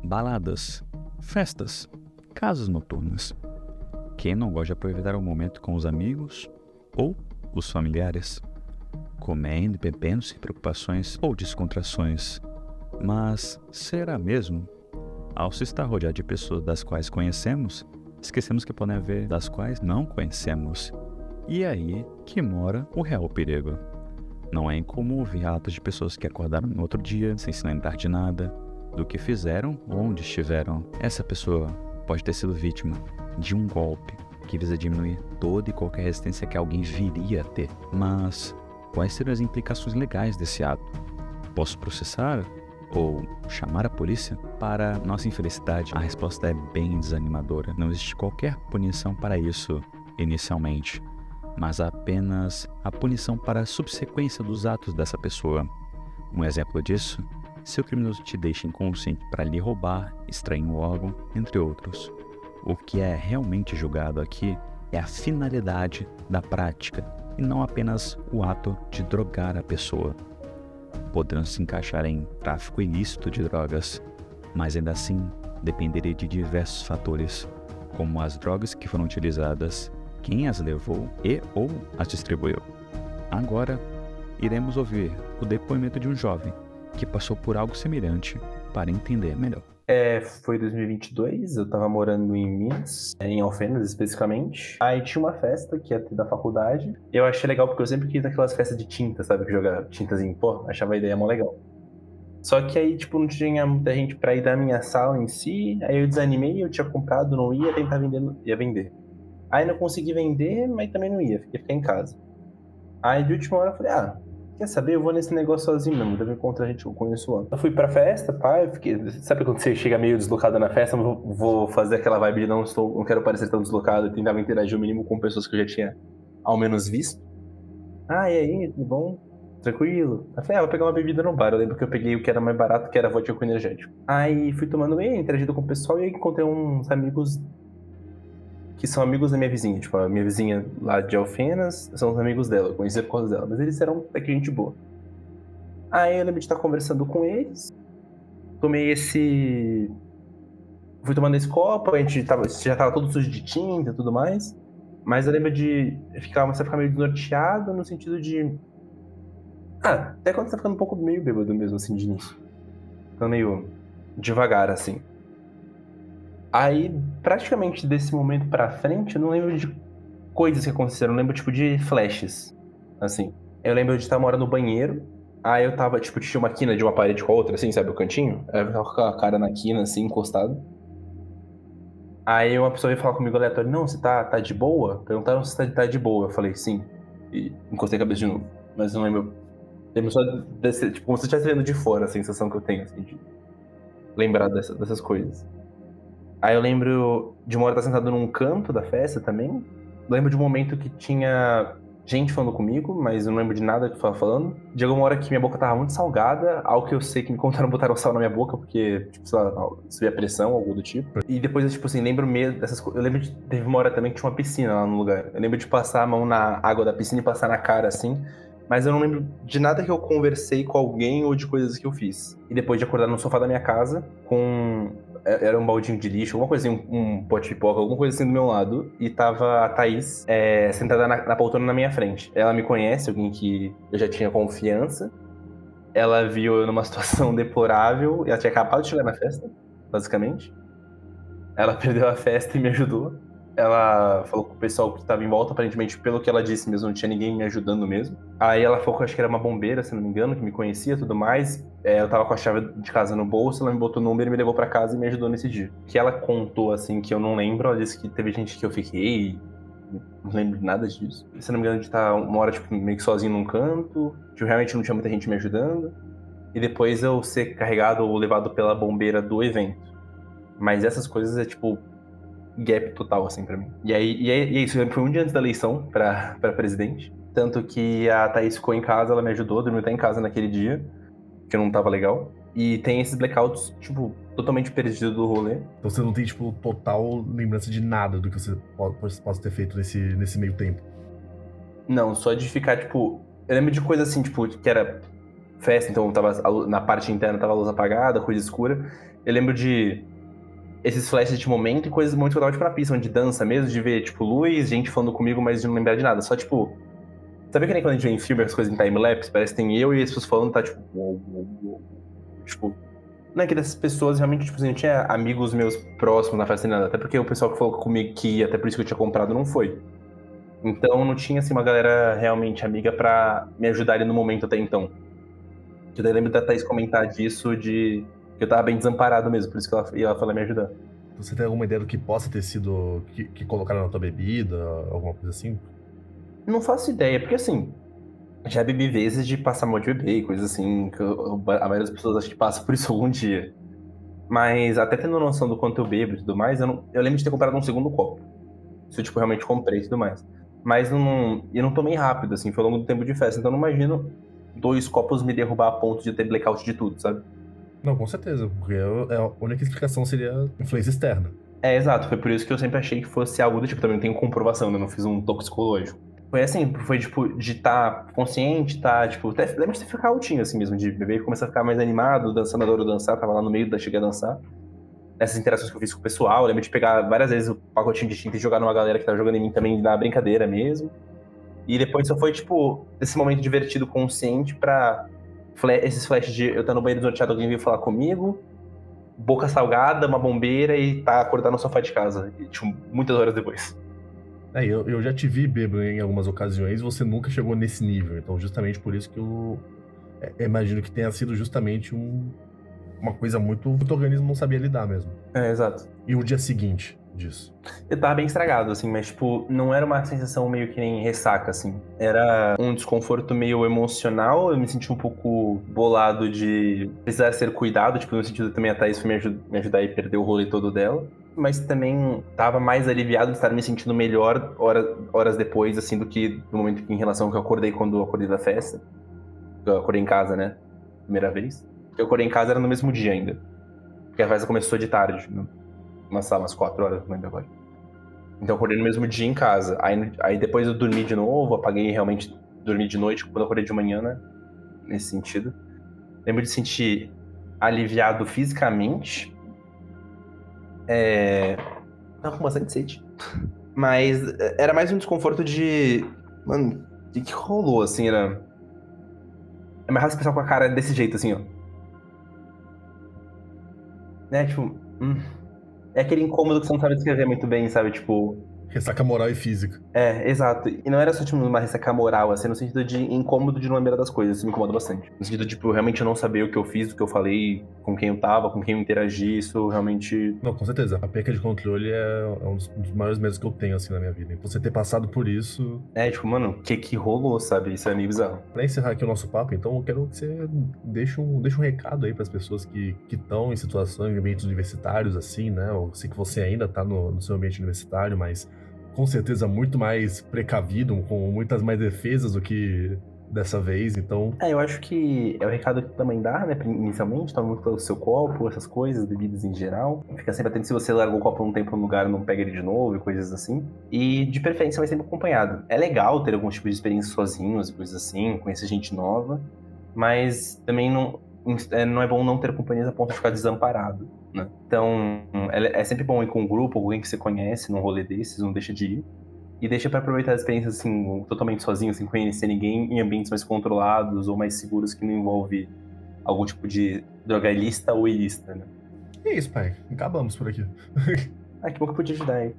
Baladas, festas, casas noturnas. Quem não gosta de aproveitar o momento com os amigos ou os familiares? Comendo e bebendo sem preocupações ou descontrações. Mas será mesmo? Ao se estar rodeado de pessoas das quais conhecemos, esquecemos que podem haver das quais não conhecemos. E é aí que mora o real perigo. Não é incomum ouvir relatos de pessoas que acordaram no outro dia sem se lembrar de nada, do que fizeram ou onde estiveram. Essa pessoa pode ter sido vítima de um golpe que visa diminuir toda e qualquer resistência que alguém viria a ter. Mas quais seriam as implicações legais desse ato? Posso processar ou chamar a polícia? Para nossa infelicidade, a resposta é bem desanimadora. Não existe qualquer punição para isso inicialmente, mas apenas a punição para a subsequência dos atos dessa pessoa. Um exemplo disso, se o criminoso te deixa inconsciente para lhe roubar, extrair um órgão, entre outros. O que é realmente julgado aqui é a finalidade da prática e não apenas o ato de drogar a pessoa. Poderão se encaixar em tráfico ilícito de drogas, mas ainda assim dependeria de diversos fatores, como as drogas que foram utilizadas, quem as levou e ou as distribuiu. Agora, iremos ouvir o depoimento de um jovem que passou por algo semelhante para entender melhor. Foi 2022, eu tava morando em Minas, em Alfenas especificamente. Aí tinha uma festa que ia ter da faculdade. Eu achei legal porque eu sempre quis aquelas festas de tinta, sabe? Que jogar tintas em pó, achava a ideia mó legal. Só que aí, tipo, não tinha muita gente pra ir da minha sala em si. Aí eu desanimei, eu tinha comprado, não ia, tentar vender, ia vender. Aí não consegui vender, mas também não ia ficar em casa. Aí de última hora eu falei, quer saber? Eu vou nesse negócio sozinho mesmo, deve encontrar gente que eu conheço lá. Eu fui pra festa, pá, eu fiquei. Sabe quando você chega meio deslocado na festa, eu vou fazer aquela vibe de não quero parecer tão deslocado, e tentava interagir o mínimo com pessoas que eu já tinha ao menos visto. E aí, tudo bom? Tranquilo. Eu falei, vou pegar uma bebida no bar. Eu lembro que eu peguei o que era mais barato, que era vodka com energético. Aí fui tomando bem, interagindo com o pessoal e aí encontrei uns amigos que são amigos da minha vizinha. Tipo, a minha vizinha lá de Alfenas são os amigos dela, eu conhecia por causa dela. Mas eles eram até que gente boa. Aí eu lembro de estar conversando com eles. Tomei esse. Fui tomando esse copo, a gente já tava todo sujo de tinta e tudo mais. Mas eu lembro de você ficar meio desnorteado no sentido de. Até quando você tá ficando um pouco meio bêbado mesmo, assim, de início. Ficando meio devagar, assim. Aí, praticamente desse momento pra frente, eu não lembro de coisas que aconteceram, eu lembro, tipo, de flashes, assim. Eu lembro de estar morando no banheiro, aí eu tava, tipo, tinha uma quina de uma parede com a outra, assim, sabe, o cantinho? Aí eu tava com a cara na quina, assim, encostado. Aí uma pessoa veio falar comigo aleatório, não, você tá de boa? Perguntaram se tá de boa, eu falei, sim. E encostei a cabeça de novo, mas não lembro. Lembro só tipo, como se eu estivesse vendo de fora, a sensação que eu tenho, assim, de lembrar dessas coisas. Aí eu lembro de uma hora estar sentado num canto da festa também. Lembro de um momento que tinha gente falando comigo, mas eu não lembro de nada que eu tava falando. De alguma hora que minha boca tava muito salgada, algo que eu sei que me contaram, botaram sal na minha boca, porque, tipo, sei lá, subia a pressão, algo do tipo. E depois eu, tipo assim, lembro mesmo dessas coisas. Eu lembro de teve uma hora também que tinha uma piscina lá no lugar. Eu lembro de passar a mão na água da piscina e passar na cara, assim. Mas eu não lembro de nada que eu conversei com alguém ou de coisas que eu fiz. E depois de acordar no sofá da minha casa, era um baldinho de lixo, alguma coisa assim, um pote de pipoca, alguma coisa assim do meu lado. E tava a Thaís sentada na poltrona na minha frente. Ela me conhece, alguém que eu já tinha confiança. Ela viu eu numa situação deplorável. Ela tinha acabado de chegar na festa, basicamente. Ela perdeu a festa e me ajudou. Ela falou com o pessoal que estava em volta, aparentemente, pelo que ela disse mesmo, não tinha ninguém me ajudando mesmo. Aí ela falou que eu acho que era uma bombeira, se não me engano, que me conhecia e tudo mais. Eu tava com a chave de casa no bolso, ela me botou o número e me levou pra casa e me ajudou nesse dia. Que ela contou, assim, que eu não lembro, ela disse que teve gente que eu fiquei, não lembro de nada disso. Se não me engano, de estar uma hora, tipo, meio que sozinho num canto, tipo, realmente não tinha muita gente me ajudando. E depois eu ser carregado ou levado pela bombeira do evento. Mas essas coisas é, tipo, gap total, assim, pra mim. E é isso, foi um dia antes da eleição pra presidente. Tanto que a Thaís ficou em casa, ela me ajudou, dormiu até em casa naquele dia, que não tava legal. E tem esses blackouts, tipo, totalmente perdido do rolê. Então você não tem, tipo, total lembrança de nada do que você possa ter feito nesse meio tempo. Não, só de ficar, tipo... Eu lembro de coisa assim, tipo, que era festa, então na parte interna tava a luz apagada, coisa escura. Eu lembro de esses flashes de momento e coisas muito que eu tava, tipo, na pista, de dança mesmo, de ver, tipo, luz, gente falando comigo, mas de não lembrar de nada. Só, tipo, sabe que nem quando a gente vê em filme as coisas em time-lapse? Parece que tem eu e as pessoas falando, tá, tipo, uou, uou, uou. Tipo, não é que dessas pessoas realmente, tipo assim, eu tinha amigos meus próximos na festa nem nada, até porque o pessoal que falou comigo que ia, até por isso que eu tinha comprado, não foi. Então não tinha, assim, uma galera realmente amiga pra me ajudar ali no momento até então. Eu daí lembro da Thaís comentar disso, de que eu tava bem desamparado mesmo, por isso que ela foi lá me ajudar. Você tem alguma ideia do que possa ter sido que colocaram na tua bebida, alguma coisa assim? Não faço ideia, porque assim, já bebi vezes de passar mal de bebê e coisa assim, que a maioria das pessoas acha que passa por isso algum dia. Mas até tendo noção do quanto eu bebo e tudo mais, eu lembro de ter comprado um segundo copo. Isso eu, tipo, realmente comprei e tudo mais. Mas eu não tomei rápido, assim, foi ao longo do tempo de festa. Então eu não imagino 2 copos me derrubar a ponto de ter blackout de tudo, sabe? Não, com certeza, porque a única explicação seria influência externa. É, exato. Foi por isso que eu sempre achei que fosse algo do tipo. Também não tenho comprovação, né? Eu não fiz um toxicológico. Foi assim, foi tipo, de estar consciente, tipo, até lembro de ficar altinho assim mesmo, de beber e começar a ficar mais animado, dançando, adoro dançar, tava lá no meio, cheguei a dançar. Nessas interações que eu fiz com o pessoal, eu lembro de pegar várias vezes o pacotinho de tinta e jogar numa galera que tava jogando em mim também na brincadeira mesmo. E depois só foi, tipo, esse momento divertido, consciente pra esses flashes de eu estar no banheiro desnorteado, alguém veio falar comigo, boca salgada, uma bombeira e tá acordado no sofá de casa. E, tipo, muitas horas depois. Eu já te vi bêbado em algumas ocasiões, você nunca chegou nesse nível. Então, justamente por isso que eu imagino que tenha sido justamente uma coisa muito que o organismo não sabia lidar mesmo. É, exato. E o dia seguinte disso? Eu tava bem estragado, assim, mas, tipo, não era uma sensação meio que nem ressaca, assim. Era um desconforto meio emocional, eu me senti um pouco bolado de precisar ser cuidado, tipo, no sentido também a Thaís foi me ajudar e perder o rolê todo dela. Mas também tava mais aliviado de estar me sentindo melhor horas depois, assim, do que no momento em relação ao que eu acordei quando eu acordei da festa. Eu acordei em casa, né? Primeira vez. Eu acordei em casa era no mesmo dia ainda. Porque a festa começou de tarde, umas 4 horas, não lembro agora. Então eu acordei no mesmo dia em casa. Aí depois eu dormi de novo, apaguei realmente dormir de noite quando eu acordei de manhã, né? Nesse sentido. Lembro de sentir aliviado fisicamente. Tava com bastante sede. Mas era mais um desconforto de. Mano, o que rolou, assim? Era. É mais fácil pensar com a cara desse jeito, assim, ó. Né, tipo. É aquele incômodo que você não sabe descrever muito bem, sabe? Tipo. Ressaca moral e física. É, exato. E não era só tipo uma ressaca moral, assim, no sentido de incômodo de não lembrar das coisas, isso me incomoda bastante. No sentido de, tipo, realmente eu não saber o que eu fiz, o que eu falei, com quem eu tava, com quem eu interagi, isso realmente. Não, com certeza. A perca de controle é um dos maiores medos que eu tenho, assim, na minha vida. E você ter passado por isso... É, tipo, mano, o que rolou, sabe? Isso é meio bizarro. Pra encerrar aqui o nosso papo, então, eu quero que você deixe um recado aí pras pessoas que estão em situações, em ambientes universitários, assim, né? Eu sei que você ainda tá no seu ambiente universitário, mas com certeza muito mais precavido, com muitas mais defesas do que dessa vez, então... Eu acho que é o recado que também dá, né? Inicialmente, toma muito pelo seu copo, essas coisas, bebidas em geral. Fica sempre atento se você larga o copo um tempo no lugar, não pega ele de novo e coisas assim. E de preferência vai sempre acompanhado. É legal ter alguns tipos de experiência sozinhos e coisas assim, conhecer gente nova, mas também não é bom não ter companhias a ponto de ficar desamparado, né? Então, é sempre bom ir com um grupo, alguém que você conhece num rolê desses, não deixa de ir. E deixa pra aproveitar as experiências, assim, totalmente sozinho, sem conhecer ninguém, em ambientes mais controlados ou mais seguros que não envolve algum tipo de droga ilícita ou ilícita, né? E é isso, pai. Acabamos por aqui. Que bom que eu pude ajudar aí.